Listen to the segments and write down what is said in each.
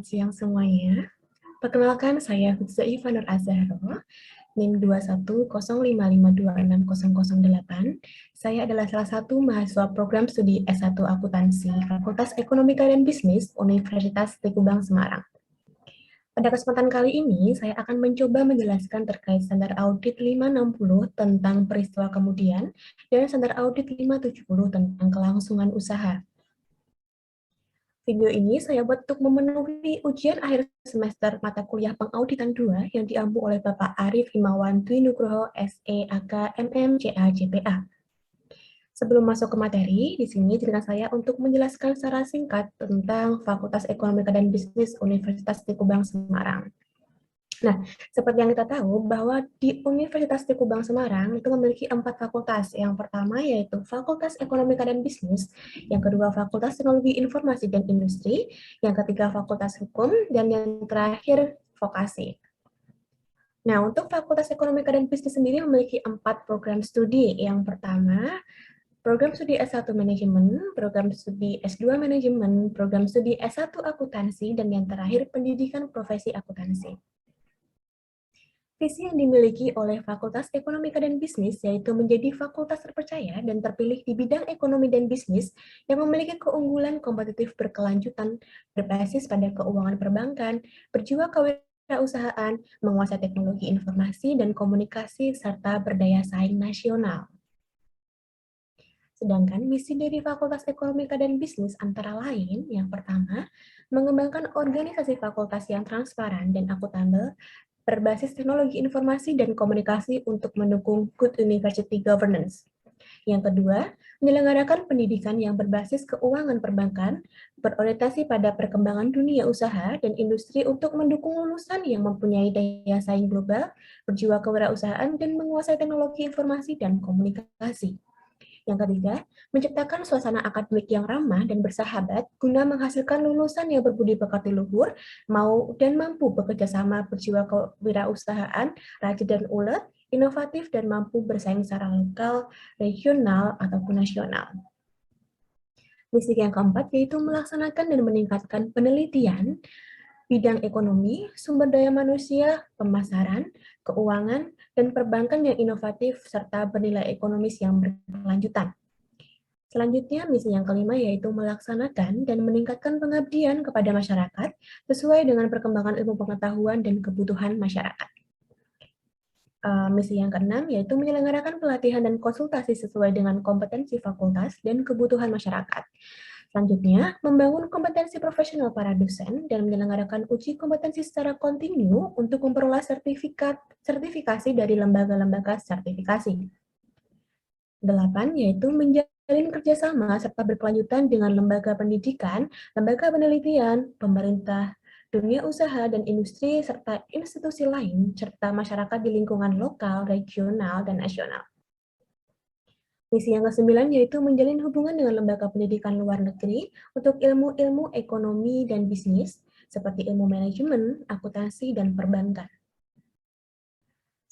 siang semuanya. Perkenalkan, saya Huzaifah Nur Azharo, NIM 21055260008. Saya adalah salah satu mahasiswa program studi S1 Akuntansi, Fakultas Ekonomika dan Bisnis, Universitas Teguh Bang Semarang. Pada kesempatan kali ini, saya akan mencoba menjelaskan terkait standar audit 560 tentang peristiwa kemudian dan standar audit 570 tentang kelangsungan usaha. Video ini saya buat untuk memenuhi ujian akhir semester mata kuliah Pengauditan 2 yang diampu oleh Bapak Arif Himawan Dwi Nugroho, SE, AK, MM, CA, JPA. Sebelum masuk ke materi, di sini izinkan saya untuk menjelaskan secara singkat tentang Fakultas Ekonomika dan Bisnis Universitas Teguh Bang Semarang. Nah, seperti yang kita tahu bahwa di Universitas Teguh Bang Semarang itu memiliki 4 fakultas. Yang pertama yaitu Fakultas Ekonomika dan Bisnis, yang kedua Fakultas Teknologi Informasi dan Industri, yang ketiga Fakultas Hukum, dan yang terakhir Vokasi. Nah, untuk Fakultas Ekonomika dan Bisnis sendiri memiliki 4 program studi. Yang pertama, program studi S1 Manajemen, program studi S2 Manajemen, program studi S1 Akuntansi, dan yang terakhir Pendidikan Profesi Akuntansi. Visi yang dimiliki oleh Fakultas Ekonomika dan Bisnis yaitu menjadi fakultas terpercaya dan terpilih di bidang ekonomi dan bisnis yang memiliki keunggulan kompetitif berkelanjutan berbasis pada keuangan perbankan, berjiwa kewirausahaan, menguasai teknologi informasi dan komunikasi, serta berdaya saing nasional. Sedangkan misi dari Fakultas Ekonomika dan Bisnis antara lain, yang pertama, mengembangkan organisasi fakultas yang transparan dan akuntabel, berbasis teknologi informasi dan komunikasi untuk mendukung good university governance. Yang kedua, menyelenggarakan pendidikan yang berbasis keuangan perbankan, berorientasi pada perkembangan dunia usaha dan industri untuk mendukung lulusan yang mempunyai daya saing global, berjiwa kewirausahaan, dan menguasai teknologi informasi dan komunikasi. Yang ketiga, menciptakan suasana akademik yang ramah dan bersahabat guna menghasilkan lulusan yang berbudi pekerti luhur, mau dan mampu bekerja sama, berjiwa kewirausahaan, rajin dan ulet, inovatif dan mampu bersaing secara lokal, regional, ataupun nasional. Misi yang keempat yaitu melaksanakan dan meningkatkan penelitian bidang ekonomi, sumber daya manusia, pemasaran, keuangan, dan perbankan yang inovatif, serta bernilai ekonomis yang berkelanjutan. Selanjutnya, misi yang kelima yaitu melaksanakan dan meningkatkan pengabdian kepada masyarakat sesuai dengan perkembangan ilmu pengetahuan dan kebutuhan masyarakat. Misi yang keenam yaitu menyelenggarakan pelatihan dan konsultasi sesuai dengan kompetensi fakultas dan kebutuhan masyarakat. Selanjutnya, membangun kompetensi profesional para dosen dan menyelenggarakan uji kompetensi secara kontinu untuk memperoleh sertifikasi dari lembaga-lembaga sertifikasi. 8, yaitu menjalin kerjasama serta berkelanjutan dengan lembaga pendidikan, lembaga penelitian, pemerintah, dunia usaha dan industri, serta institusi lain, serta masyarakat di lingkungan lokal, regional, dan nasional. Misi yang ke-9 yaitu menjalin hubungan dengan lembaga pendidikan luar negeri untuk ilmu-ilmu ekonomi dan bisnis, seperti ilmu manajemen, akuntansi, dan perbankan.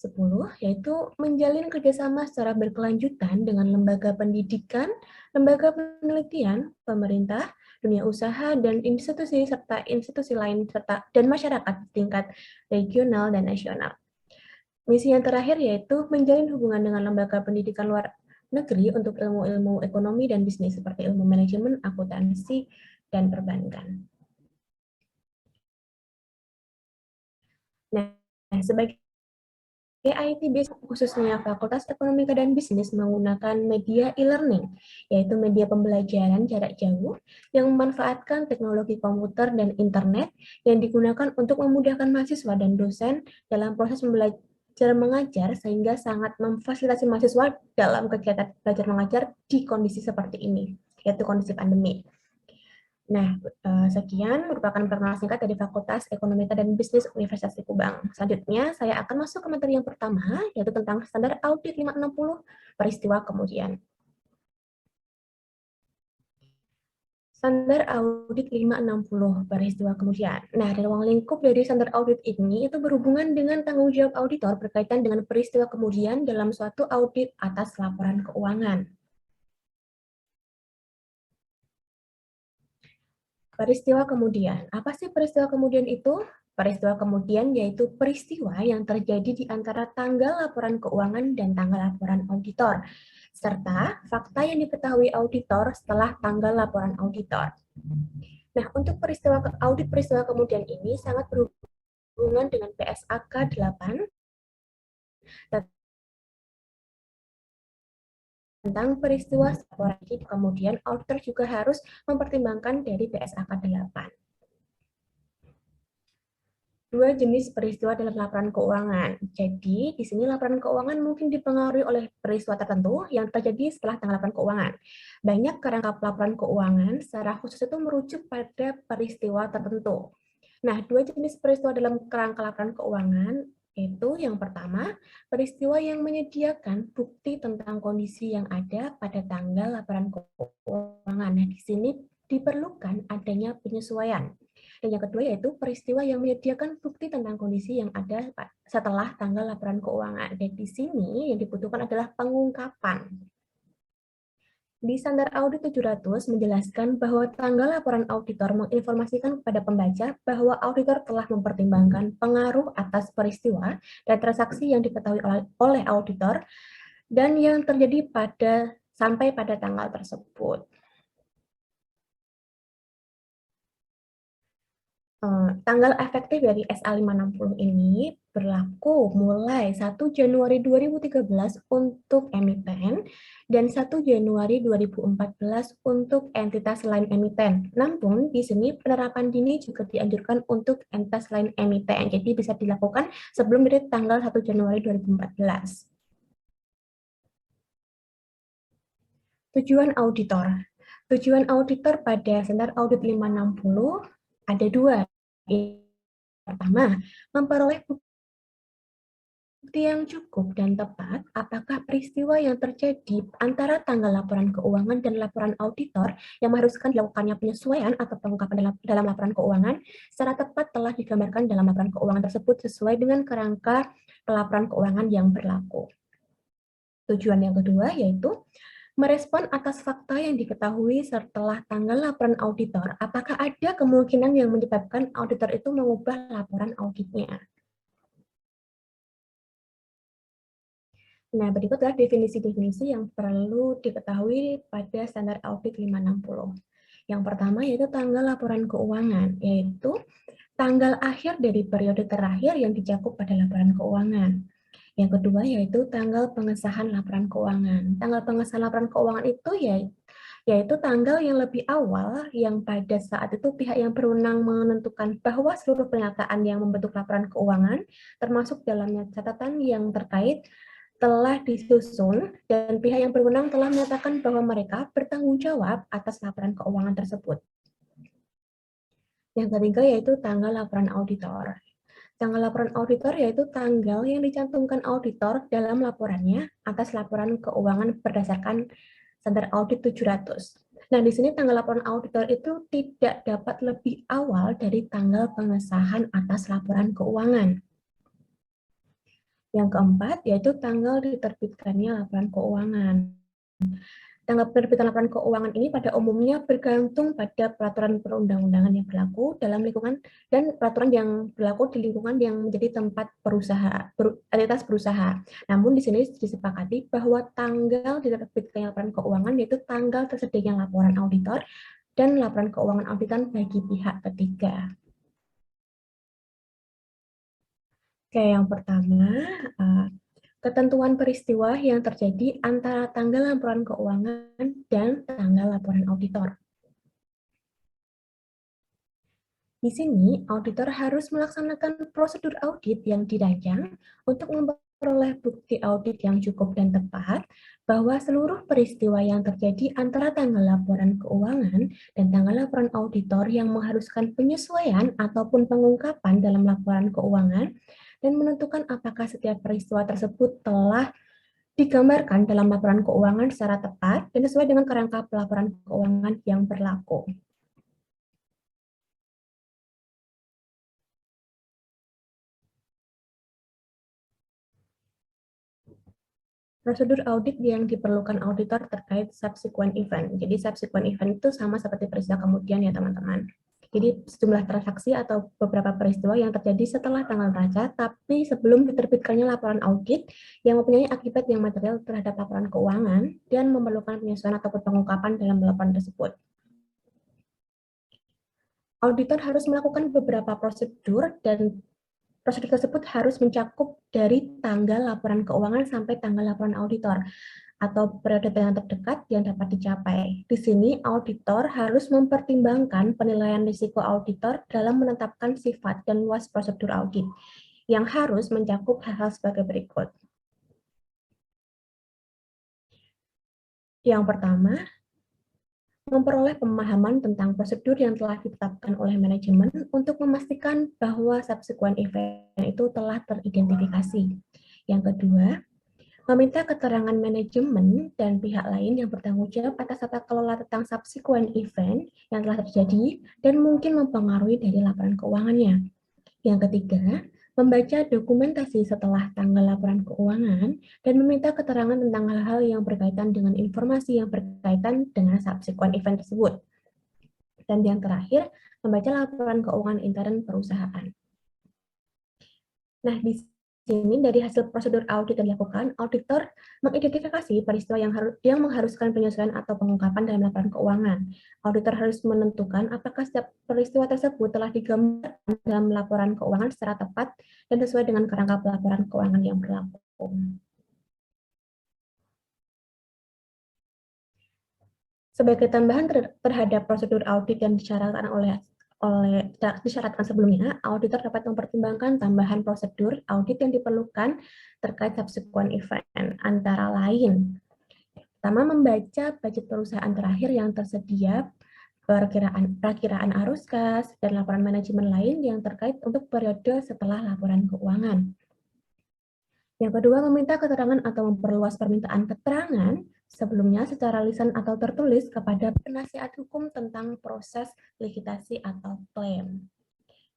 10, yaitu menjalin kerjasama secara berkelanjutan dengan lembaga pendidikan, lembaga penelitian, pemerintah, dunia usaha, dan institusi serta institusi lain dan masyarakat tingkat regional dan nasional. Misi yang terakhir yaitu menjalin hubungan dengan lembaga pendidikan luar negeri untuk ilmu-ilmu ekonomi dan bisnis seperti ilmu manajemen, akuntansi, dan perbankan. Nah, sebagai IIT khususnya Fakultas Ekonomika dan Bisnis menggunakan media e-learning, yaitu media pembelajaran jarak jauh yang memanfaatkan teknologi komputer dan internet yang digunakan untuk memudahkan mahasiswa dan dosen dalam proses belajar mengajar sehingga sangat memfasilitasi mahasiswa dalam kegiatan belajar mengajar di kondisi seperti ini, yaitu kondisi pandemi. Nah, sekian merupakan perkenalan singkat dari Fakultas Ekonomika dan Bisnis Universitas Teguh Bang. Selanjutnya, saya akan masuk ke materi yang pertama, yaitu tentang standar audit 560 peristiwa kemudian. Standar audit 560 peristiwa kemudian. Nah, dari ruang lingkup dari standar audit ini itu berhubungan dengan tanggung jawab auditor berkaitan dengan peristiwa kemudian dalam suatu audit atas laporan keuangan. Peristiwa kemudian. Apa sih peristiwa kemudian itu? Peristiwa kemudian yaitu peristiwa yang terjadi di antara tanggal laporan keuangan dan tanggal laporan auditor, serta fakta yang diketahui auditor setelah tanggal laporan auditor. Nah, untuk audit peristiwa kemudian ini sangat berhubungan dengan PSAK 8 tentang peristiwa laporan. Kemudian auditor juga harus mempertimbangkan dari PSAK 8. Dua jenis peristiwa dalam laporan keuangan. Jadi, di sini laporan keuangan mungkin dipengaruhi oleh peristiwa tertentu yang terjadi setelah tanggal laporan keuangan. Banyak kerangka laporan keuangan secara khusus itu merujuk pada peristiwa tertentu. Nah, dua jenis peristiwa dalam kerangka laporan keuangan itu yang pertama, peristiwa yang menyediakan bukti tentang kondisi yang ada pada tanggal laporan keuangan. Nah, di sini diperlukan adanya penyesuaian. Dan yang kedua yaitu peristiwa yang menyediakan bukti tentang kondisi yang ada setelah tanggal laporan keuangan. Dan di sini yang dibutuhkan adalah pengungkapan. Di standar audit 700 menjelaskan bahwa tanggal laporan auditor menginformasikan kepada pembaca bahwa auditor telah mempertimbangkan pengaruh atas peristiwa dan transaksi yang diketahui oleh auditor dan yang terjadi sampai pada tanggal tersebut. Tanggal efektif dari SA560 ini berlaku mulai 1 Januari 2013 untuk emiten dan 1 Januari 2014 untuk entitas lain emiten. Namun, di sini penerapan dini juga dianjurkan untuk entitas lain emiten. Jadi bisa dilakukan sebelum dari tanggal 1 Januari 2014. Tujuan auditor. Tujuan auditor pada standar audit 560 ada dua. Pertama, memperoleh bukti yang cukup dan tepat apakah peristiwa yang terjadi antara tanggal laporan keuangan dan laporan auditor yang mengharuskan dilakukannya penyesuaian atau pengungkapan dalam laporan keuangan secara tepat telah digambarkan dalam laporan keuangan tersebut sesuai dengan kerangka laporan keuangan yang berlaku. Tujuan yang kedua yaitu merespon atas fakta yang diketahui setelah tanggal laporan auditor, apakah ada kemungkinan yang menyebabkan auditor itu mengubah laporan auditnya. Nah, berikutlah definisi-definisi yang perlu diketahui pada standar audit 560. Yang pertama yaitu tanggal laporan keuangan, yaitu tanggal akhir dari periode terakhir yang dicakup pada laporan keuangan. Yang kedua yaitu tanggal pengesahan laporan keuangan. Tanggal pengesahan laporan keuangan itu yaitu tanggal yang lebih awal yang pada saat itu pihak yang berwenang menentukan bahwa seluruh pernyataan yang membentuk laporan keuangan, termasuk dalamnya catatan yang terkait, telah disusun dan pihak yang berwenang telah menyatakan bahwa mereka bertanggung jawab atas laporan keuangan tersebut. Yang ketiga yaitu tanggal laporan auditor. Tanggal laporan auditor yaitu tanggal yang dicantumkan auditor dalam laporannya atas laporan keuangan berdasarkan standar audit 700. Nah, di sini tanggal laporan auditor itu tidak dapat lebih awal dari tanggal pengesahan atas laporan keuangan. Yang keempat, yaitu tanggal diterbitkannya laporan keuangan. Tanggal penerbitan laporan keuangan ini pada umumnya bergantung pada peraturan perundang-undangan yang berlaku dalam lingkungan dan peraturan yang berlaku di lingkungan yang menjadi tempat entitas berusaha. Namun di sini disepakati bahwa tanggal diterbitkannya laporan keuangan yaitu tanggal tersedianya laporan auditor dan laporan keuangan auditan bagi pihak ketiga. Oke, yang pertama, ketentuan peristiwa yang terjadi antara tanggal laporan keuangan dan tanggal laporan auditor. Di sini, auditor harus melaksanakan prosedur audit yang dirancang untuk memperoleh bukti audit yang cukup dan tepat bahwa seluruh peristiwa yang terjadi antara tanggal laporan keuangan dan tanggal laporan auditor yang mengharuskan penyesuaian ataupun pengungkapan dalam laporan keuangan dan menentukan apakah setiap peristiwa tersebut telah digambarkan dalam laporan keuangan secara tepat dan sesuai dengan kerangka pelaporan keuangan yang berlaku. Prosedur audit yang diperlukan auditor terkait subsequent event. Jadi subsequent event itu sama seperti peristiwa kemudian ya teman-teman. Jadi sejumlah transaksi atau beberapa peristiwa yang terjadi setelah tanggal neraca, tapi sebelum diterbitkannya laporan audit yang mempunyai akibat yang material terhadap laporan keuangan dan memerlukan penyesuaian ataupun pengungkapan dalam laporan tersebut. Auditor harus melakukan beberapa prosedur dan prosedur tersebut harus mencakup dari tanggal laporan keuangan sampai tanggal laporan auditor atau periode yang terdekat yang dapat dicapai. Di sini, auditor harus mempertimbangkan penilaian risiko auditor dalam menetapkan sifat dan luas prosedur audit yang harus mencakup hal-hal sebagai berikut. Yang pertama, memperoleh pemahaman tentang prosedur yang telah ditetapkan oleh manajemen untuk memastikan bahwa subsequent event itu telah teridentifikasi. Yang kedua, meminta keterangan manajemen dan pihak lain yang bertanggung jawab atas tata kelola tentang subsequent event yang telah terjadi dan mungkin mempengaruhi dari laporan keuangannya. Yang ketiga, membaca dokumentasi setelah tanggal laporan keuangan dan meminta keterangan tentang hal-hal yang berkaitan dengan informasi yang berkaitan dengan subsequent event tersebut. Dan yang terakhir, membaca laporan keuangan intern perusahaan. Nah, di sini dari hasil prosedur audit yang dilakukan, auditor mengidentifikasi peristiwa yang mengharuskan penyesuaian atau pengungkapan dalam laporan keuangan. Auditor harus menentukan apakah setiap peristiwa tersebut telah digambarkan dalam laporan keuangan secara tepat dan sesuai dengan kerangka pelaporan keuangan yang berlaku. Sebagai tambahan terhadap prosedur audit yang disyaratkan sebelumnya, auditor dapat mempertimbangkan tambahan prosedur audit yang diperlukan terkait subsequent event, antara lain, pertama membaca budget perusahaan terakhir yang tersedia, perakiraan arus kas, dan laporan manajemen lain yang terkait untuk periode setelah laporan keuangan. Yang kedua, meminta keterangan atau memperluas permintaan keterangan sebelumnya secara lisan atau tertulis kepada penasihat hukum tentang proses likuidasi atau klaim.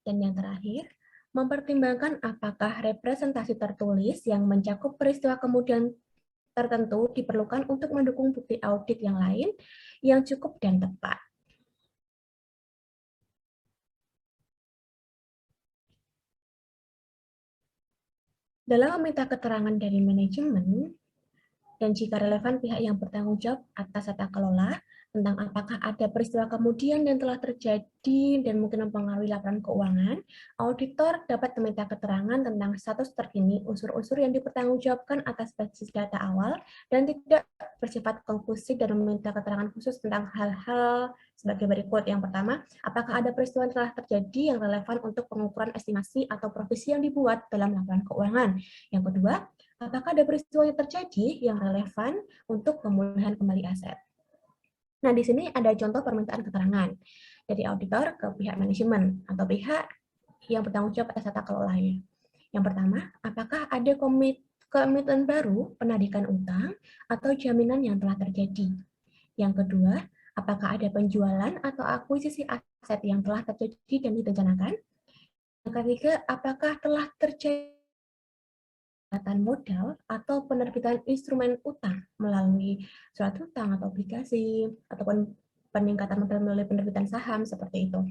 Dan yang terakhir, mempertimbangkan apakah representasi tertulis yang mencakup peristiwa kemudian tertentu diperlukan untuk mendukung bukti audit yang lain yang cukup dan tepat. Dalam meminta keterangan dari manajemen, dan jika relevan pihak yang bertanggung jawab atas tata kelola tentang apakah ada peristiwa kemudian yang telah terjadi dan mungkin mempengaruhi laporan keuangan, auditor dapat meminta keterangan tentang status terkini unsur-unsur yang dipertanggungjawabkan atas basis data awal dan tidak bersifat konklusif dan meminta keterangan khusus tentang hal-hal sebagai berikut. Yang pertama, apakah ada peristiwa yang telah terjadi yang relevan untuk pengukuran estimasi atau provisi yang dibuat dalam laporan keuangan. Yang kedua, apakah ada peristiwa yang terjadi yang relevan untuk pemulihan kembali aset. Nah, di sini ada contoh permintaan keterangan dari auditor ke pihak manajemen atau pihak yang bertanggung jawab atas tata kelolanya. Yang pertama, apakah ada komitmen baru penarikan utang atau jaminan yang telah terjadi. Yang kedua, apakah ada penjualan atau akuisisi aset yang telah terjadi dan direncanakan. Yang ketiga, apakah telah terjadi peningkatan modal atau penerbitan instrumen utang melalui surat utang atau obligasi, ataupun peningkatan modal melalui penerbitan saham, seperti itu.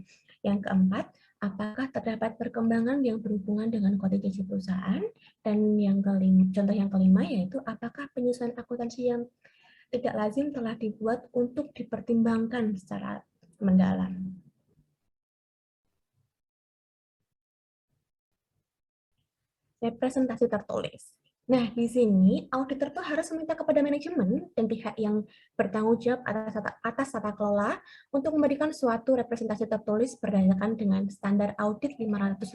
Yang keempat, apakah terdapat perkembangan yang berhubungan dengan kontingensi perusahaan, dan yang kelima, contoh yang kelima yaitu apakah penyesuaian akuntansi yang tidak lazim telah dibuat untuk dipertimbangkan secara mendalam. Representasi tertulis. Nah, di sini auditor tuh harus meminta kepada manajemen dan pihak yang bertanggung jawab atas tata kelola untuk memberikan suatu representasi tertulis berdasarkan dengan standar audit 580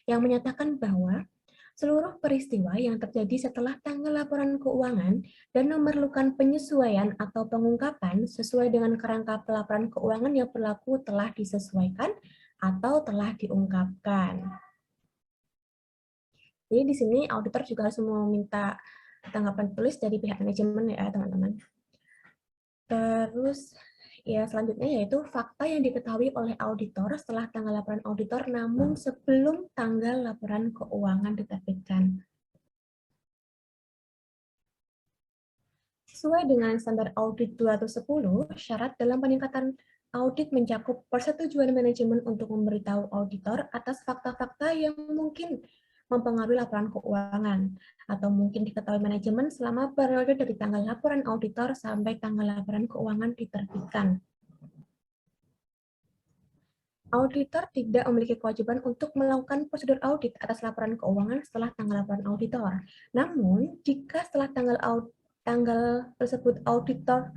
yang menyatakan bahwa seluruh peristiwa yang terjadi setelah tanggal laporan keuangan dan memerlukan penyesuaian atau pengungkapan sesuai dengan kerangka pelaporan keuangan yang berlaku telah disesuaikan atau telah diungkapkan. Jadi di sini auditor juga harus meminta tanggapan tulis dari pihak manajemen ya teman-teman. Terus ya selanjutnya yaitu fakta yang diketahui oleh auditor setelah tanggal laporan auditor namun sebelum tanggal laporan keuangan diterbitkan. Sesuai dengan standar audit 210, syarat dalam peningkatan audit mencakup persetujuan manajemen untuk memberitahu auditor atas fakta-fakta yang mungkin mempengaruhi laporan keuangan, atau mungkin diketahui manajemen selama periode dari tanggal laporan auditor sampai tanggal laporan keuangan diterbitkan. Auditor tidak memiliki kewajiban untuk melakukan prosedur audit atas laporan keuangan setelah tanggal laporan auditor. Namun, jika setelah tanggal tersebut auditor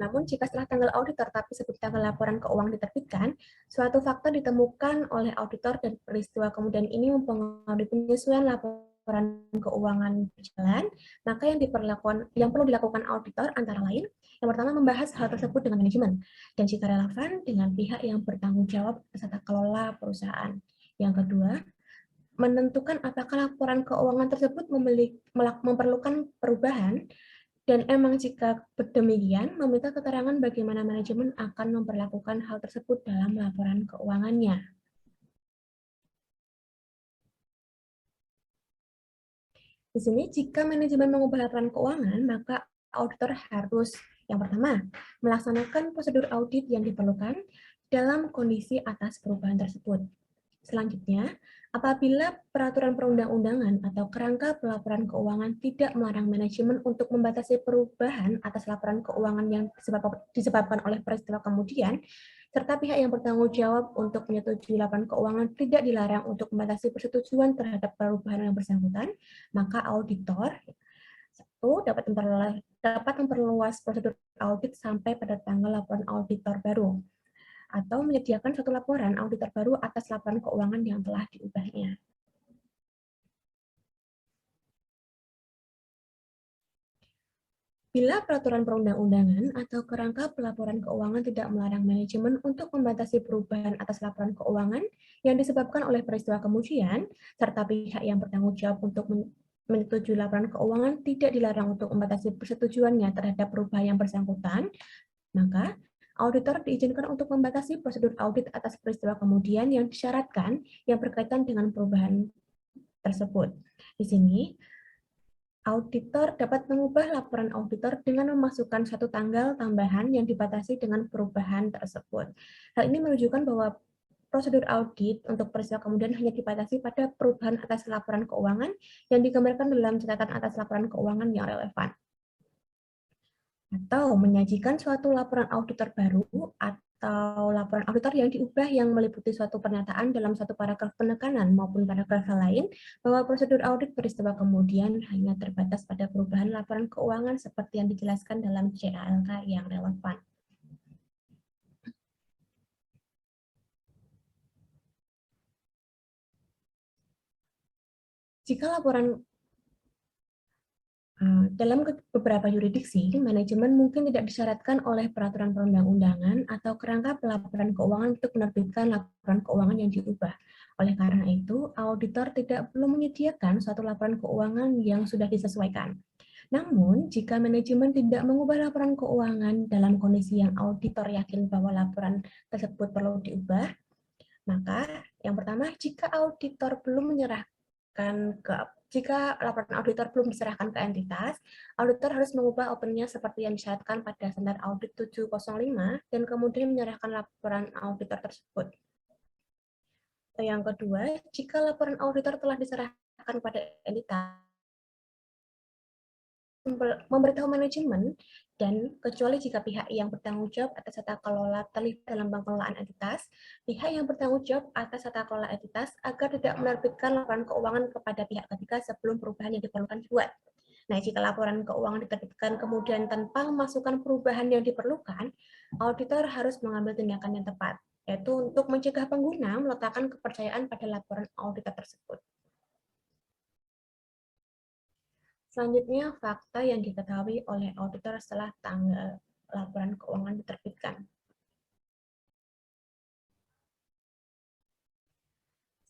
namun jika setelah tanggal auditor tapi sebelum tanggal laporan keuangan diterbitkan, suatu fakta ditemukan oleh auditor dan peristiwa kemudian ini mempengaruhi penyesuaian laporan keuangan berjalan, maka yang perlu dilakukan auditor antara lain, yang pertama membahas hal tersebut dengan manajemen, dan jika relevan dengan pihak yang bertanggung jawab atas tata kelola perusahaan. Yang kedua, menentukan apakah laporan keuangan tersebut memerlukan perubahan dan emang jika demikian, meminta keterangan bagaimana manajemen akan memperlakukan hal tersebut dalam laporan keuangannya. Di sini, jika manajemen mengubah laporan keuangan, maka auditor harus yang pertama, melaksanakan prosedur audit yang diperlukan dalam kondisi atas perubahan tersebut. Selanjutnya, apabila peraturan perundang-undangan atau kerangka pelaporan keuangan tidak melarang manajemen untuk membatasi perubahan atas laporan keuangan yang disebabkan oleh peristiwa kemudian, serta pihak yang bertanggung jawab untuk menyetujui laporan keuangan tidak dilarang untuk membatasi persetujuan terhadap perubahan yang bersangkutan, maka auditor satu dapat memperluas prosedur audit sampai pada tanggal laporan auditor baru, atau menyediakan suatu laporan auditor baru atas laporan keuangan yang telah diubahnya. Bila peraturan perundang-undangan atau kerangka pelaporan keuangan tidak melarang manajemen untuk membatasi perubahan atas laporan keuangan yang disebabkan oleh peristiwa kemudian, serta pihak yang bertanggung jawab untuk menyetujui laporan keuangan tidak dilarang untuk membatasi persetujuannya terhadap perubahan yang bersangkutan, maka auditor diizinkan untuk membatasi prosedur audit atas peristiwa kemudian yang disyaratkan yang berkaitan dengan perubahan tersebut. Di sini, auditor dapat mengubah laporan auditor dengan memasukkan satu tanggal tambahan yang dibatasi dengan perubahan tersebut. Hal ini menunjukkan bahwa prosedur audit untuk peristiwa kemudian hanya dibatasi pada perubahan atas laporan keuangan yang digambarkan dalam catatan atas laporan keuangan yang relevan. Atau menyajikan suatu laporan auditor baru atau laporan auditor yang diubah yang meliputi suatu pernyataan dalam satu paragraf penekanan maupun paragraf lain bahwa prosedur audit peristiwa kemudian hanya terbatas pada perubahan laporan keuangan seperti yang dijelaskan dalam CALK yang relevan. Jika laporan dalam beberapa yurisdiksi, manajemen mungkin tidak disyaratkan oleh peraturan perundang-undangan atau kerangka pelaporan keuangan untuk menerbitkan laporan keuangan yang diubah. Oleh karena itu, auditor tidak perlu menyediakan suatu laporan keuangan yang sudah disesuaikan. Namun, jika manajemen tidak mengubah laporan keuangan dalam kondisi yang auditor yakin bahwa laporan tersebut perlu diubah, maka yang pertama, jika auditor belum menyerahkan jika laporan auditor belum diserahkan ke entitas, auditor harus mengubah opennya seperti yang disyaratkan pada standar audit 705 dan kemudian menyerahkan laporan auditor tersebut. Yang kedua, jika laporan auditor telah diserahkan pada entitas, memberitahu manajemen dan kecuali jika pihak yang bertanggung jawab atas tata kelola terlibat dalam pengelolaan entitas, pihak yang bertanggung jawab atas tata kelola entitas agar tidak menerbitkan laporan keuangan kepada pihak ketiga sebelum perubahan yang diperlukan dibuat. Nah, jika laporan keuangan diterbitkan kemudian tanpa memasukkan perubahan yang diperlukan, auditor harus mengambil tindakan yang tepat, yaitu untuk mencegah pengguna meletakkan kepercayaan pada laporan auditor tersebut. Selanjutnya, fakta yang diketahui oleh auditor setelah tanggal laporan keuangan diterbitkan.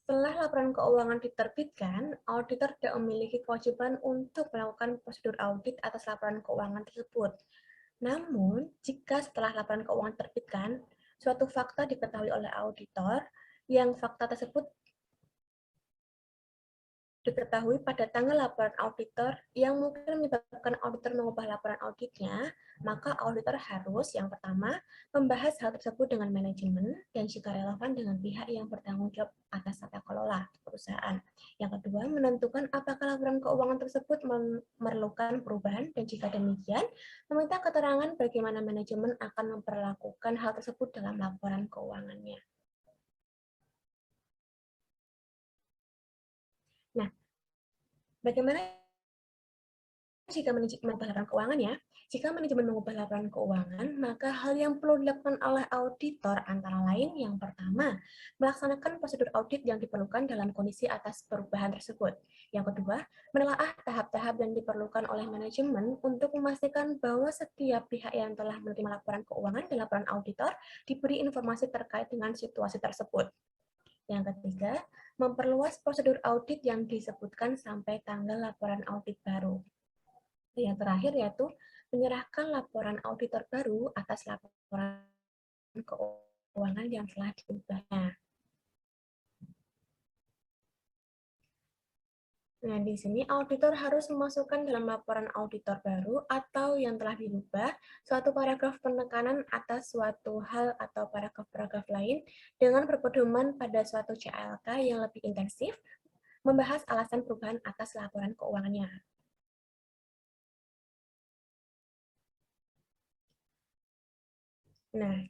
Setelah laporan keuangan diterbitkan, auditor tidak memiliki kewajiban untuk melakukan prosedur audit atas laporan keuangan tersebut. Namun, jika setelah laporan keuangan diterbitkan, suatu fakta diketahui oleh auditor, yang fakta tersebut diketahui pada tanggal laporan auditor yang mungkin menyebabkan auditor mengubah laporan auditnya, maka auditor harus yang pertama membahas hal tersebut dengan manajemen dan jika relevan dengan pihak yang bertanggung jawab atas tata kelola perusahaan. Yang kedua, menentukan apakah laporan keuangan tersebut memerlukan perubahan dan jika demikian, meminta keterangan bagaimana manajemen akan memperlakukan hal tersebut dalam laporan keuangannya. Nah, bagaimana jika manajemen mengubah laporan keuangan ya? Jika manajemen mengubah laporan keuangan, maka hal yang perlu dilakukan oleh auditor antara lain yang pertama, melaksanakan prosedur audit yang diperlukan dalam kondisi atas perubahan tersebut. Yang kedua, menelaah tahap-tahap yang diperlukan oleh manajemen untuk memastikan bahwa setiap pihak yang telah menerima laporan keuangan dan laporan auditor diberi informasi terkait dengan situasi tersebut. Yang ketiga, memperluas prosedur audit yang disebutkan sampai tanggal laporan audit baru. Yang terakhir yaitu menyerahkan laporan auditor baru atas laporan keuangan yang telah diubahnya. Nah, di sini auditor harus memasukkan dalam laporan auditor baru atau yang telah dirubah suatu paragraf penekanan atas suatu hal atau paragraf-paragraf lain dengan berpedoman pada suatu CLK yang lebih intensif, membahas alasan perubahan atas laporan keuangannya. Nah,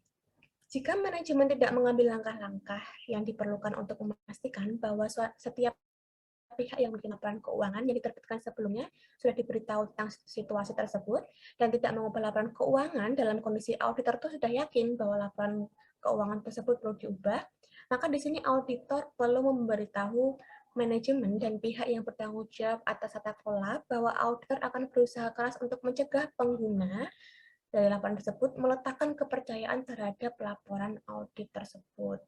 jika manajemen tidak mengambil langkah-langkah yang diperlukan untuk memastikan bahwa setiap pihak yang memiliki laporan keuangan yang diterbitkan sebelumnya sudah diberitahu tentang situasi tersebut dan tidak mengubah laporan keuangan dalam kondisi auditor itu sudah yakin bahwa laporan keuangan tersebut perlu diubah, maka di sini auditor perlu memberitahu manajemen dan pihak yang bertanggung jawab atas tata kelola bahwa auditor akan berusaha keras untuk mencegah pengguna dari laporan tersebut meletakkan kepercayaan terhadap laporan audit tersebut.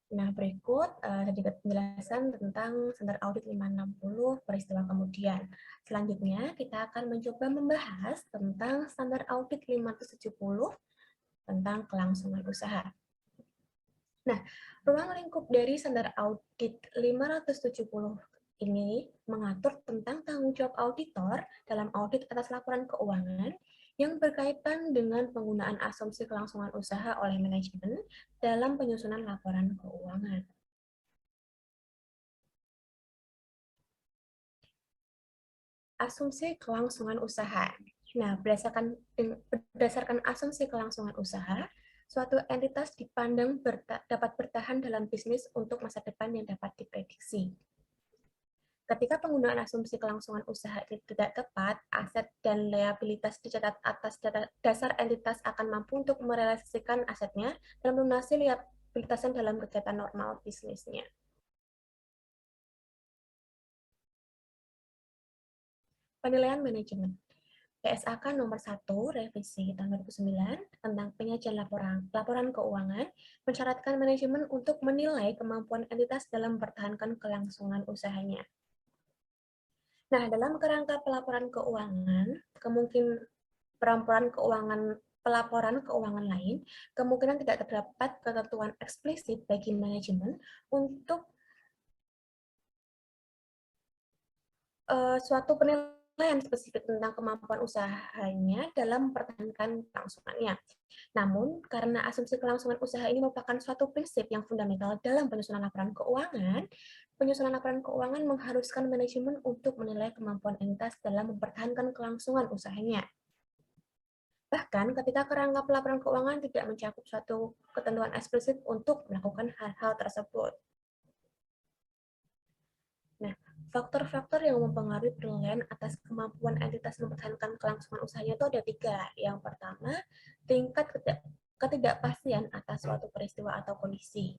Nah, berikut sedikit penjelasan tentang standar audit 560 peristiwa kemudian. Selanjutnya, kita akan mencoba membahas tentang standar audit 570 tentang kelangsungan usaha. Nah, ruang lingkup dari standar audit 570 ini mengatur tentang tanggung jawab auditor dalam audit atas laporan keuangan yang berkaitan dengan penggunaan asumsi kelangsungan usaha oleh manajemen dalam penyusunan laporan keuangan. Asumsi kelangsungan usaha. Nah, berdasarkan asumsi kelangsungan usaha, suatu entitas dipandang dapat bertahan dalam bisnis untuk masa depan yang dapat diprediksi. Ketika penggunaan asumsi kelangsungan usaha tidak tepat, aset dan liabilitas dicatat atas dasar entitas akan mampu untuk merealisasikan asetnya dan melunasi liabilitasnya dalam kegiatan normal bisnisnya. Penilaian manajemen. PSAK nomor 1 revisi tahun 2009 tentang penyajian laporan keuangan mensyaratkan manajemen untuk menilai kemampuan entitas dalam mempertahankan kelangsungan usahanya. Nah, dalam kerangka pelaporan keuangan, pelaporan keuangan lain, kemungkinan tidak terdapat ketentuan eksplisit bagi manajemen untuk suatu penilaian spesifik tentang kemampuan usahanya dalam mempertahankan kelangsungannya. Namun, karena asumsi kelangsungan usaha ini merupakan suatu prinsip yang fundamental dalam penyusunan laporan keuangan mengharuskan manajemen untuk menilai kemampuan entitas dalam mempertahankan kelangsungan usahanya. Bahkan ketika kerangka pelaporan keuangan tidak mencakup suatu ketentuan eksplisit untuk melakukan hal-hal tersebut. Nah, faktor-faktor yang mempengaruhi penilaian atas kemampuan entitas mempertahankan kelangsungan usahanya itu ada 3. Yang pertama, tingkat ketidakpastian atas suatu peristiwa atau kondisi.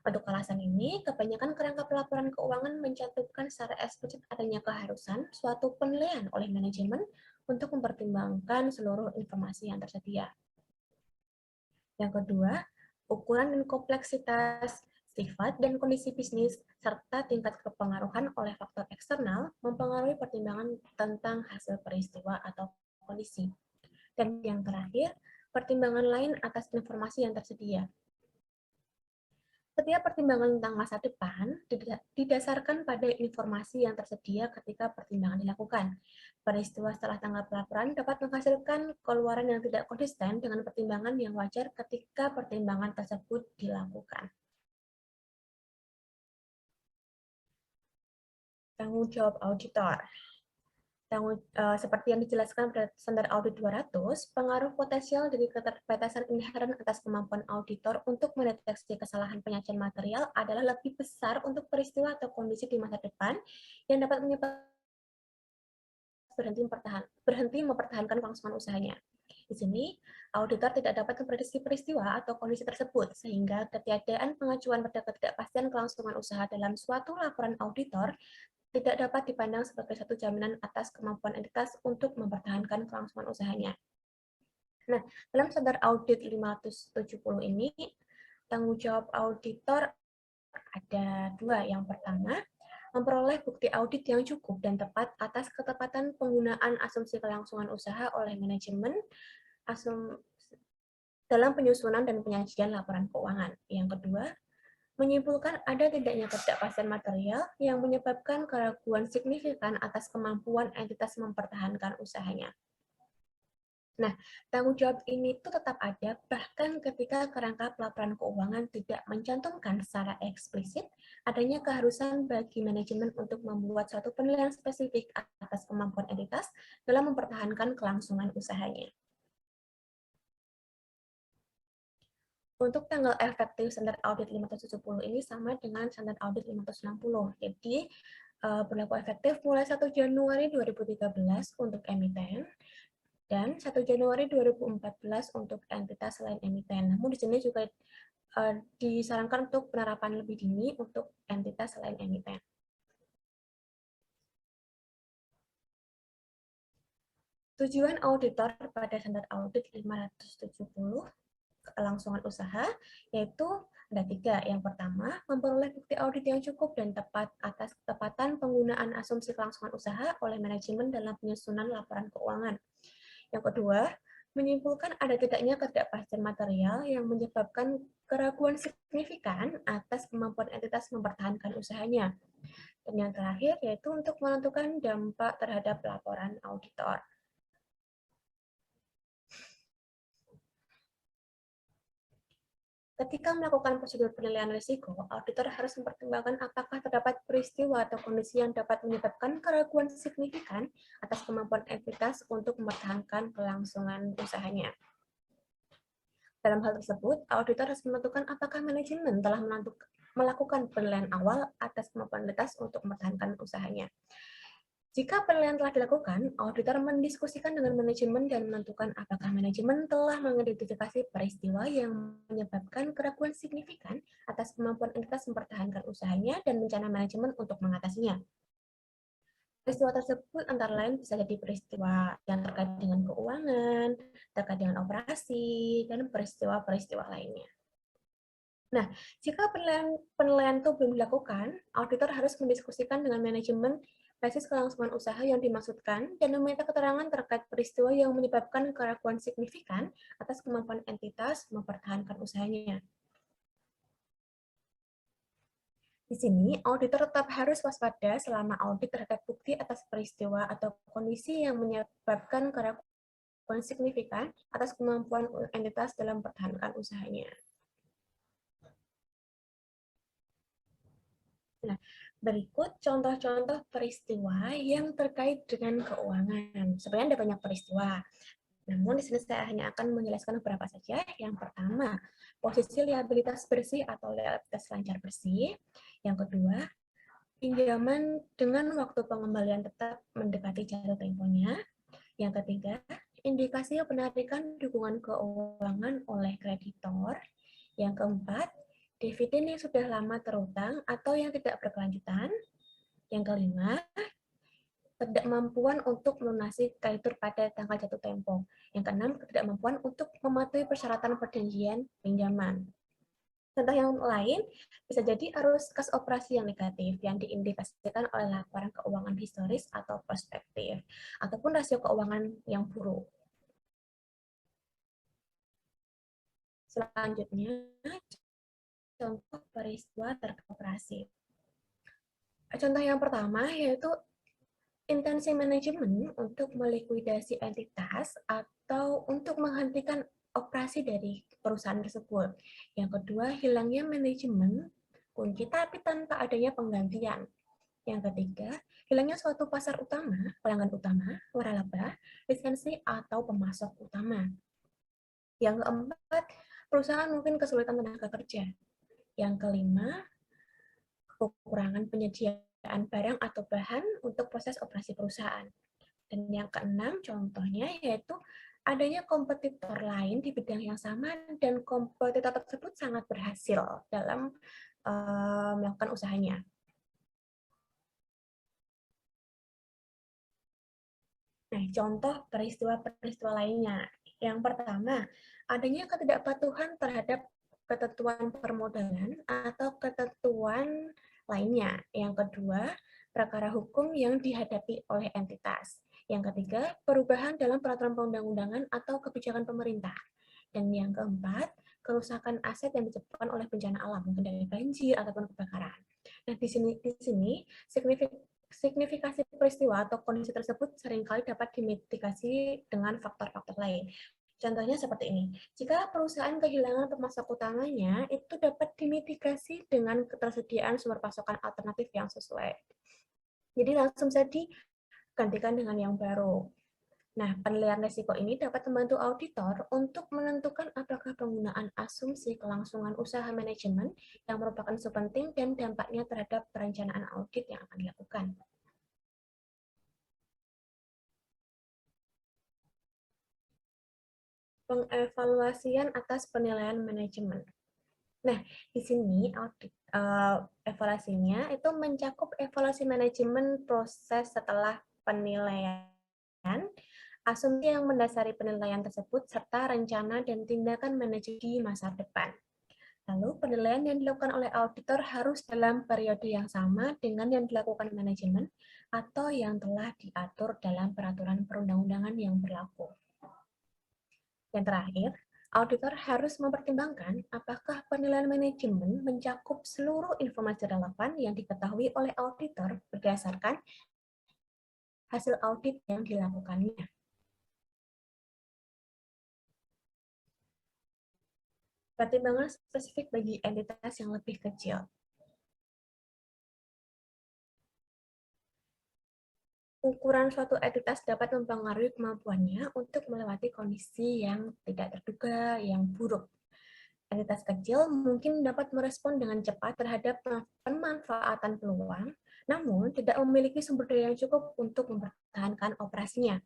Untuk alasan ini, kebanyakan kerangka pelaporan keuangan mencantumkan secara eksplisit adanya keharusan suatu penilaian oleh manajemen untuk mempertimbangkan seluruh informasi yang tersedia. Yang kedua, ukuran dan kompleksitas sifat dan kondisi bisnis, serta tingkat kepengaruhan oleh faktor eksternal mempengaruhi pertimbangan tentang hasil peristiwa atau kondisi. Dan yang terakhir, pertimbangan lain atas informasi yang tersedia. Setiap pertimbangan tentang masa depan didasarkan pada informasi yang tersedia ketika pertimbangan dilakukan. Peristiwa setelah tanggal pelaporan dapat menghasilkan keluaran yang tidak konsisten dengan pertimbangan yang wajar ketika pertimbangan tersebut dilakukan. Tanggung jawab auditor. Seperti yang dijelaskan pada standar audit 200, pengaruh potensial dari keterbatasan inheren atas kemampuan auditor untuk mendeteksi kesalahan penyajian material adalah lebih besar untuk peristiwa atau kondisi di masa depan yang dapat menyebabkan berhenti mempertahankan kelangsungan usahanya. Di sini, auditor tidak dapat memprediksi peristiwa atau kondisi tersebut, sehingga ketiadaan pengajuan pada ketidakpastian kelangsungan usaha dalam suatu laporan auditor tidak dapat dipandang sebagai satu jaminan atas kemampuan entitas untuk mempertahankan kelangsungan usahanya. Nah, dalam standar audit 570 ini, tanggung jawab auditor ada dua. Yang pertama, memperoleh bukti audit yang cukup dan tepat atas ketepatan penggunaan asumsi kelangsungan usaha oleh manajemen dalam penyusunan dan penyajian laporan keuangan. Yang kedua, menyimpulkan ada tidaknya ketidakpastian material yang menyebabkan keraguan signifikan atas kemampuan entitas mempertahankan usahanya. Nah, tanggung jawab ini tuh tetap ada bahkan ketika kerangka pelaporan keuangan tidak mencantumkan secara eksplisit adanya keharusan bagi manajemen untuk membuat suatu penilaian spesifik atas kemampuan entitas dalam mempertahankan kelangsungan usahanya. Untuk tanggal efektif standar audit 570 ini sama dengan standar audit 560. Jadi, berlaku efektif mulai 1 Januari 2013 untuk emiten dan 1 Januari 2014 untuk entitas selain emiten. Namun di sini juga disarankan untuk penerapan lebih dini untuk entitas selain emiten. Tujuan auditor pada standar audit 570 kelangsungan usaha, yaitu ada tiga. Yang pertama, memperoleh bukti audit yang cukup dan tepat atas ketepatan penggunaan asumsi kelangsungan usaha oleh manajemen dalam penyusunan laporan keuangan. Yang kedua, menyimpulkan ada tidaknya ketidakpastian material yang menyebabkan keraguan signifikan atas kemampuan entitas mempertahankan usahanya. Dan yang terakhir, yaitu untuk menentukan dampak terhadap laporan auditor. Ketika melakukan prosedur penilaian risiko, auditor harus mempertimbangkan apakah terdapat peristiwa atau kondisi yang dapat menyebabkan keraguan signifikan atas kemampuan entitas untuk mempertahankan kelangsungan usahanya. Dalam hal tersebut, auditor harus menentukan apakah manajemen telah melakukan penilaian awal atas kemampuan entitas untuk mempertahankan usahanya. Jika penilaian telah dilakukan, auditor mendiskusikan dengan manajemen dan menentukan apakah manajemen telah mengidentifikasi peristiwa yang menyebabkan keraguan signifikan atas kemampuan entitas mempertahankan usahanya dan rencana manajemen untuk mengatasinya. Peristiwa tersebut antara lain bisa jadi peristiwa yang terkait dengan keuangan, terkait dengan operasi, dan peristiwa-peristiwa lainnya. Nah, jika penilaian itu belum dilakukan, auditor harus mendiskusikan dengan manajemen basis kelangsungan usaha yang dimaksudkan dan meminta keterangan terkait peristiwa yang menyebabkan keraguan signifikan atas kemampuan entitas mempertahankan usahanya. Di sini, auditor tetap harus waspada selama audit terhadap bukti atas peristiwa atau kondisi yang menyebabkan keraguan signifikan atas kemampuan entitas dalam mempertahankan usahanya. Nah, berikut contoh-contoh peristiwa yang terkait dengan keuangan. Sebenarnya ada banyak peristiwa, namun di sini saya hanya akan menjelaskan beberapa saja. Yang pertama, posisi liabilitas bersih atau liabilitas lancar bersih. Yang kedua, pinjaman dengan waktu pengembalian tetap mendekati jatuh temponya. Yang ketiga, indikasi penarikan dukungan keuangan oleh kreditor. Yang keempat, dividen yang sudah lama terutang atau yang tidak berkelanjutan. Yang kelima, ketidakmampuan untuk melunasi kreditur pada tanggal jatuh tempo. Yang keenam, ketidakmampuan untuk mematuhi persyaratan perjanjian pinjaman. Contoh yang lain bisa jadi arus kas operasi yang negatif yang diindikasikan oleh laporan keuangan historis atau prospektif, ataupun rasio keuangan yang buruk. Selanjutnya, contoh peristiwa terkoperasi. Contoh yang pertama yaitu intensi manajemen untuk melikuidasi entitas atau untuk menghentikan operasi dari perusahaan tersebut. Yang kedua, hilangnya manajemen kunci tapi tanpa adanya penggantian. Yang ketiga, hilangnya suatu pasar utama, pelanggan utama, waralaba, lisensi atau pemasok utama. Yang keempat, perusahaan mungkin kesulitan tenaga kerja. Yang kelima, kekurangan penyediaan barang atau bahan untuk proses operasi perusahaan. Dan yang keenam, contohnya yaitu adanya kompetitor lain di bidang yang sama dan kompetitor tersebut sangat berhasil dalam melakukan usahanya. Nah, contoh peristiwa-peristiwa lainnya. Yang pertama, adanya ketidakpatuhan terhadap ketentuan permodalan atau ketentuan lainnya. Yang kedua, perkara hukum yang dihadapi oleh entitas. Yang ketiga, perubahan dalam peraturan perundang-undangan atau kebijakan pemerintah. Dan yang keempat, kerusakan aset yang disebabkan oleh bencana alam, mungkin dari banjir ataupun kebakaran. Nah, di sini signifikasi peristiwa atau kondisi tersebut seringkali dapat dimitigasi dengan faktor-faktor lain. Contohnya seperti ini. Jika perusahaan kehilangan pemasok utamanya, itu dapat dimitigasi dengan ketersediaan sumber pasokan alternatif yang sesuai. Jadi langsung saja digantikan dengan yang baru. Nah, penilaian risiko ini dapat membantu auditor untuk menentukan apakah penggunaan asumsi kelangsungan usaha manajemen yang merupakan isu penting dan dampaknya terhadap perencanaan audit yang akan dilakukan. Pengevaluasian atas penilaian manajemen. Nah, di sini audit evaluasinya itu mencakup evaluasi manajemen proses setelah penilaian, asumsi yang mendasari penilaian tersebut, serta rencana dan tindakan manajemen di masa depan. Lalu, penilaian yang dilakukan oleh auditor harus dalam periode yang sama dengan yang dilakukan manajemen atau yang telah diatur dalam peraturan perundang-undangan yang berlaku. Yang terakhir, auditor harus mempertimbangkan apakah penilaian manajemen mencakup seluruh informasi relevan yang diketahui oleh auditor berdasarkan hasil audit yang dilakukannya. Pertimbangan spesifik bagi entitas yang lebih kecil. Ukuran suatu entitas dapat mempengaruhi kemampuannya untuk melewati kondisi yang tidak terduga, yang buruk. Entitas kecil mungkin dapat merespon dengan cepat terhadap pemanfaatan peluang, namun tidak memiliki sumber daya yang cukup untuk mempertahankan operasinya.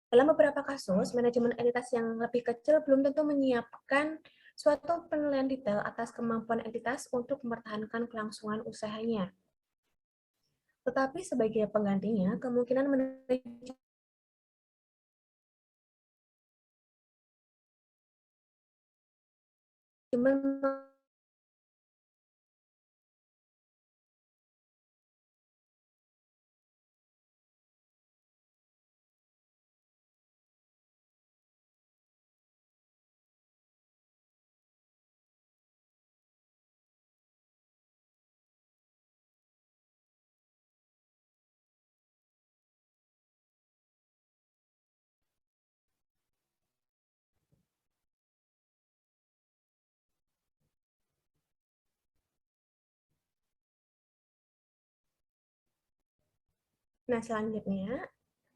Dalam beberapa kasus, manajemen entitas yang lebih kecil belum tentu menyiapkan suatu penilaian detail atas kemampuan entitas untuk mempertahankan kelangsungan usahanya. Tetapi sebagai penggantinya, kemungkinan manajemen Nah, selanjutnya,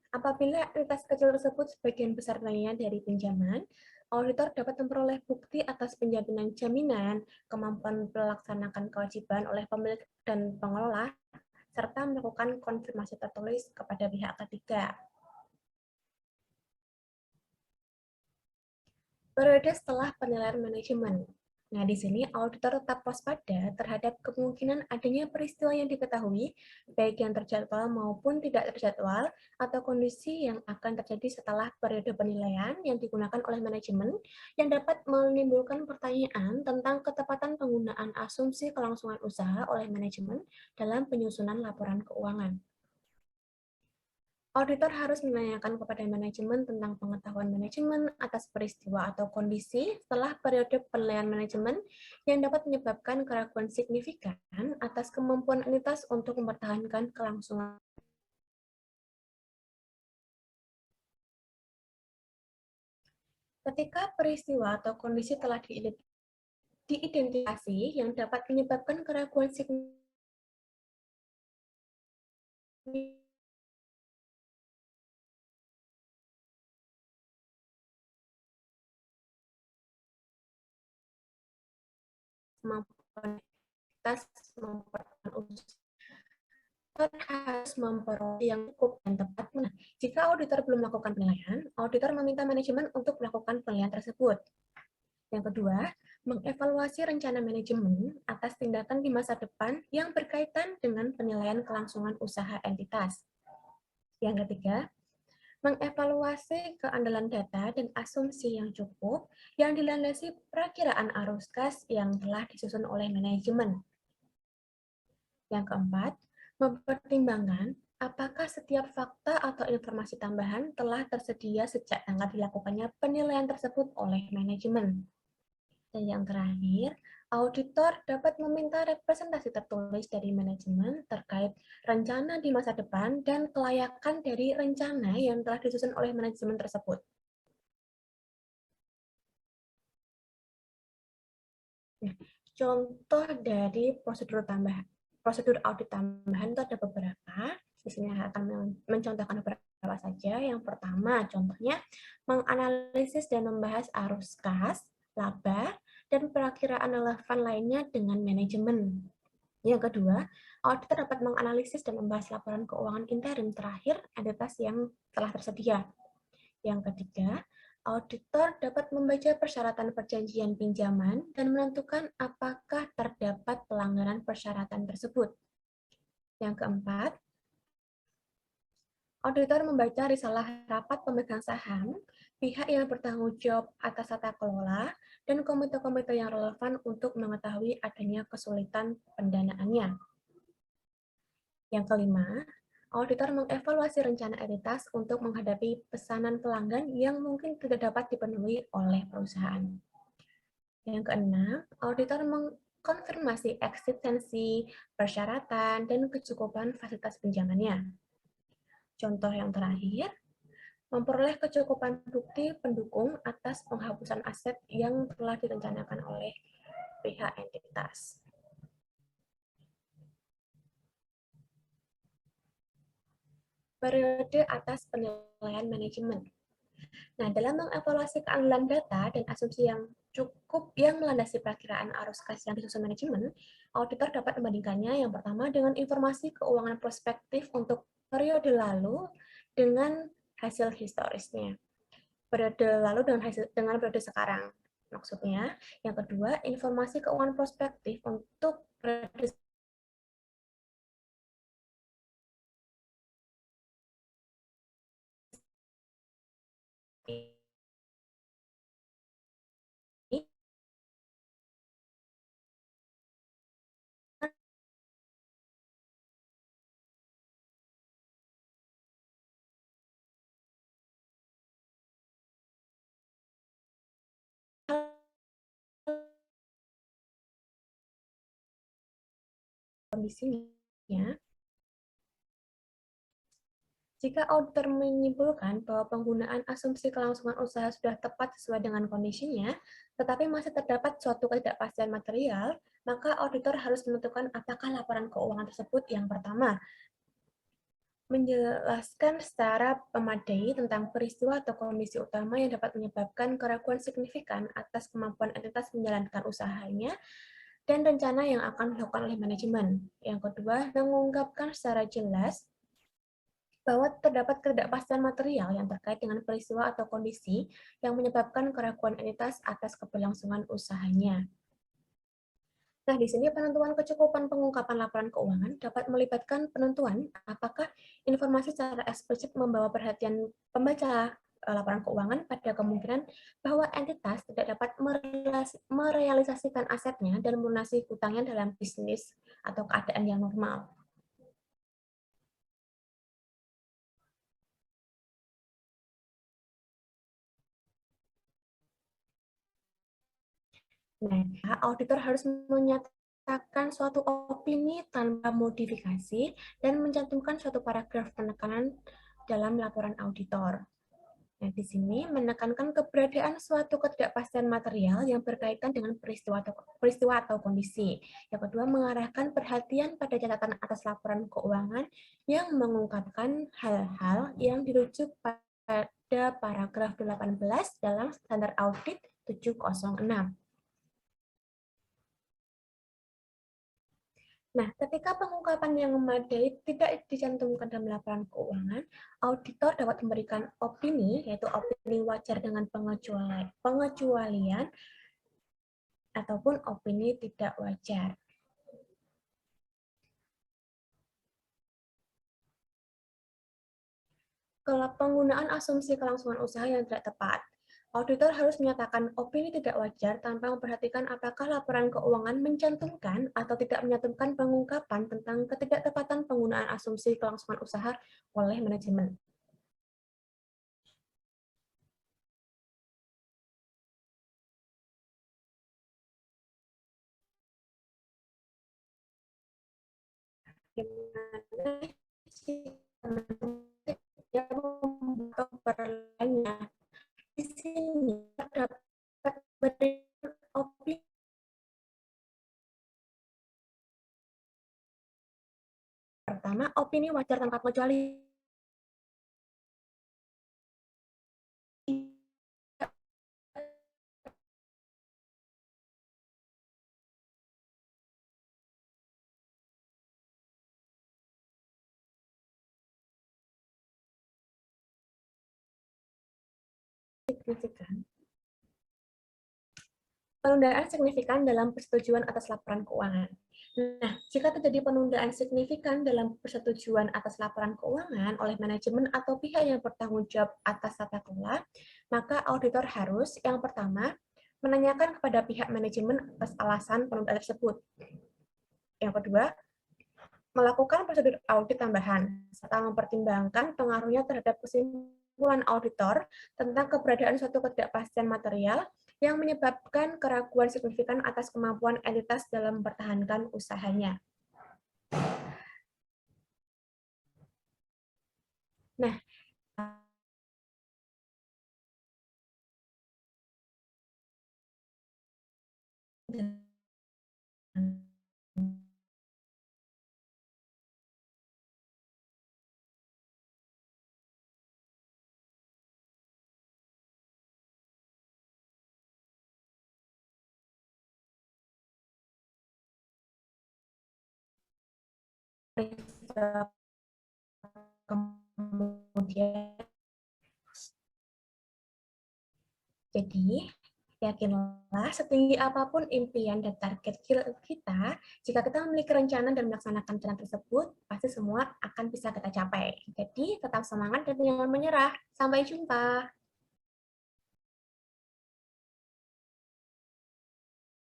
apabila entitas kecil tersebut sebagian besar nilainya dari pinjaman, auditor dapat memperoleh bukti atas penjaminan jaminan, kemampuan melaksanakan kewajiban oleh pemilik dan pengelola, serta melakukan konfirmasi tertulis kepada pihak ketiga. Periode setelah penilaian manajemen. Nah, di sini auditor tetap waspada terhadap kemungkinan adanya peristiwa yang diketahui, baik yang terjadwal maupun tidak terjadwal, atau kondisi yang akan terjadi setelah periode penilaian yang digunakan oleh manajemen, yang dapat menimbulkan pertanyaan tentang ketepatan penggunaan asumsi kelangsungan usaha oleh manajemen dalam penyusunan laporan keuangan. Auditor harus menanyakan kepada manajemen tentang pengetahuan manajemen atas peristiwa atau kondisi setelah periode penilaian manajemen yang dapat menyebabkan keraguan signifikan atas kemampuan entitas untuk mempertahankan kelangsungan. Ketika peristiwa atau kondisi telah diidentifikasi yang dapat menyebabkan keraguan signifikan kemampuan entitas mempertahankan usaha harus memperoleh yang cukup dan tepat. Nah, jika auditor belum melakukan penilaian, auditor meminta manajemen untuk melakukan penilaian tersebut. Yang kedua, mengevaluasi rencana manajemen atas tindakan di masa depan yang berkaitan dengan penilaian kelangsungan usaha entitas. Yang ketiga, mengevaluasi keandalan data dan asumsi yang cukup yang dilandasi perakiraan arus kas yang telah disusun oleh manajemen. Yang keempat, mempertimbangkan apakah setiap fakta atau informasi tambahan telah tersedia sejak tanggal dilakukannya penilaian tersebut oleh manajemen. Dan yang terakhir, auditor dapat meminta representasi tertulis dari manajemen terkait rencana di masa depan dan kelayakan dari rencana yang telah disusun oleh manajemen tersebut. Nah, contoh dari prosedur audit tambahan itu ada beberapa. Di sini akan mencontohkan beberapa saja. Yang pertama, contohnya menganalisis dan membahas arus kas, laba, dan perakiraan relevan lainnya dengan manajemen. Yang kedua, auditor dapat menganalisis dan membahas laporan keuangan interim terakhir entitas yang telah tersedia. Yang ketiga, auditor dapat membaca persyaratan perjanjian pinjaman dan menentukan apakah terdapat pelanggaran persyaratan tersebut. Yang keempat, auditor membaca risalah rapat pemegang saham, pihak yang bertanggung jawab atas tata kelola, dan komite-komite yang relevan untuk mengetahui adanya kesulitan pendanaannya. Yang kelima, auditor mengevaluasi rencana entitas untuk menghadapi pesanan pelanggan yang mungkin tidak dapat dipenuhi oleh perusahaan. Yang keenam, auditor mengkonfirmasi eksistensi, persyaratan, dan kecukupan fasilitas pinjamannya. Contoh yang terakhir, memperoleh kecukupan bukti pendukung atas penghapusan aset yang telah direncanakan oleh pihak entitas. Periode atas penilaian manajemen. Nah, dalam mengevaluasi keandalan data dan asumsi yang cukup yang melandasi perakiraan arus kas yang disusun manajemen, auditor dapat membandingkannya yang pertama dengan informasi keuangan prospektif untuk periode lalu dengan hasil historisnya. Periode lalu dengan periode sekarang. Maksudnya, yang kedua, informasi keuangan prospektif untuk periode kondisinya. Jika auditor menyimpulkan bahwa penggunaan asumsi kelangsungan usaha sudah tepat sesuai dengan kondisinya, tetapi masih terdapat suatu ketidakpastian material, maka auditor harus menentukan apakah laporan keuangan tersebut yang pertama, menjelaskan secara memadai tentang peristiwa atau kondisi utama yang dapat menyebabkan keraguan signifikan atas kemampuan entitas menjalankan usahanya dan rencana yang akan dilakukan oleh manajemen. Yang kedua, mengungkapkan secara jelas bahwa terdapat ketidakpastian material yang terkait dengan peristiwa atau kondisi yang menyebabkan keraguan entitas atas keberlangsungan usahanya. Nah, di sini penentuan kecukupan pengungkapan laporan keuangan dapat melibatkan penentuan apakah informasi secara eksplisit membawa perhatian pembaca laporan keuangan pada kemungkinan bahwa entitas tidak dapat merealisasikan asetnya dan melunasi hutangnya dalam bisnis atau keadaan yang normal. Nah, auditor harus menyatakan suatu opini tanpa modifikasi dan mencantumkan suatu paragraf penekanan dalam laporan auditor. Nah, di sini menekankan keberadaan suatu ketidakpastian material yang berkaitan dengan peristiwa atau kondisi. Yang kedua, mengarahkan perhatian pada catatan atas laporan keuangan yang mengungkapkan hal-hal yang dirujuk pada paragraf 18 dalam standar audit 706. Nah, ketika pengungkapan yang memadai tidak dicantumkan dalam laporan keuangan, auditor dapat memberikan opini, yaitu opini wajar dengan pengecualian ataupun opini tidak wajar. Kalau penggunaan asumsi kelangsungan usaha yang tidak tepat, auditor harus menyatakan opini tidak wajar tanpa memperhatikan apakah laporan keuangan mencantumkan atau tidak mencantumkan pengungkapan tentang ketidaktepatan penggunaan asumsi kelangsungan usaha oleh manajemen. Gimana sih yang membuat perlahannya? Di sini terdapat opini. Pertama, opini wajar tanpa kecuali signifikan. Penundaan signifikan dalam persetujuan atas laporan keuangan. Nah, jika terjadi penundaan signifikan dalam persetujuan atas laporan keuangan oleh manajemen atau pihak yang bertanggung jawab atas tata kelola, maka auditor harus, yang pertama, menanyakan kepada pihak manajemen atas alasan penundaan tersebut. Yang kedua, melakukan prosedur audit tambahan, serta mempertimbangkan pengaruhnya terhadap kesimpulan auditor tentang keberadaan suatu ketidakpastian material yang menyebabkan keraguan signifikan atas kemampuan entitas dalam mempertahankan usahanya. Nah, kemudian jadi, yakinlah setinggi apapun impian dan target kita, jika kita memiliki rencana dan melaksanakan rencana tersebut, pasti semua akan bisa kita capai. Jadi, tetap semangat dan jangan menyerah. Sampai jumpa.